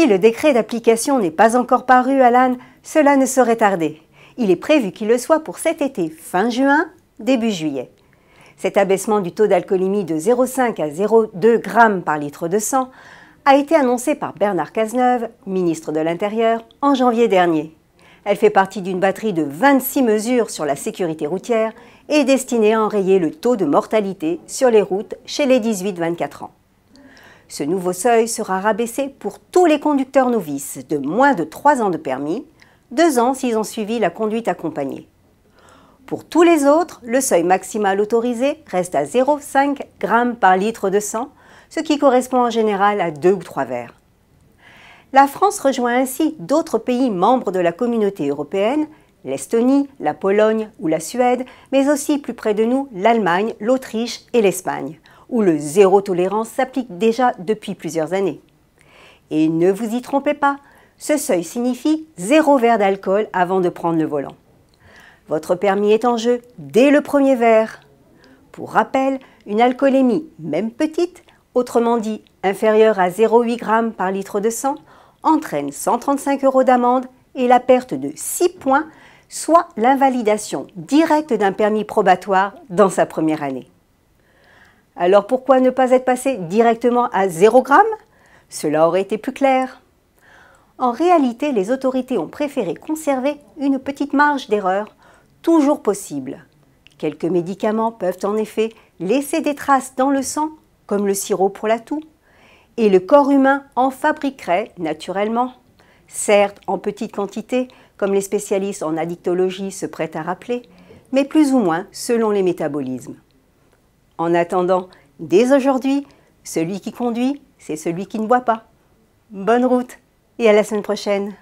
Si le décret d'application n'est pas encore paru, Alan, cela ne saurait tarder. Il est prévu qu'il le soit pour cet été, fin juin, début juillet. Cet abaissement du taux d'alcoolémie de 0,5 à 0,2 g par litre de sang a été annoncée par Bernard Cazeneuve, ministre de l'Intérieur, en janvier dernier. Elle fait partie d'une batterie de 26 mesures sur la sécurité routière et destinée à enrayer le taux de mortalité sur les routes chez les 18-24 ans. Ce nouveau seuil sera rabaissé pour tous les conducteurs novices de moins de 3 ans de permis, 2 ans s'ils ont suivi la conduite accompagnée. Pour tous les autres, le seuil maximal autorisé reste à 0,5 g par litre de sang, ce qui correspond en général à 2 ou 3 verres. La France rejoint ainsi d'autres pays membres de la communauté européenne, l'Estonie, la Pologne ou la Suède, mais aussi plus près de nous, l'Allemagne, l'Autriche et l'Espagne, où le zéro tolérance s'applique déjà depuis plusieurs années. Et ne vous y trompez pas, ce seuil signifie 0 verre d'alcool avant de prendre le volant. Votre permis est en jeu dès le premier verre. Pour rappel, une alcoolémie, même petite, autrement dit inférieure à 0,8 g par litre de sang, entraîne 135 € d'amende et la perte de 6 points, soit l'invalidation directe d'un permis probatoire dans sa première année. Alors pourquoi ne pas être passé directement à 0 g? Cela aurait été plus clair. En réalité, les autorités ont préféré conserver une petite marge d'erreur, toujours possible. Quelques médicaments peuvent en effet laisser des traces dans le sang, comme le sirop pour la toux, et le corps humain en fabriquerait naturellement, certes en petite quantité, comme les spécialistes en addictologie se prêtent à rappeler, mais plus ou moins selon les métabolismes. En attendant, dès aujourd'hui, celui qui conduit, c'est celui qui ne boit pas. Bonne route et à la semaine prochaine.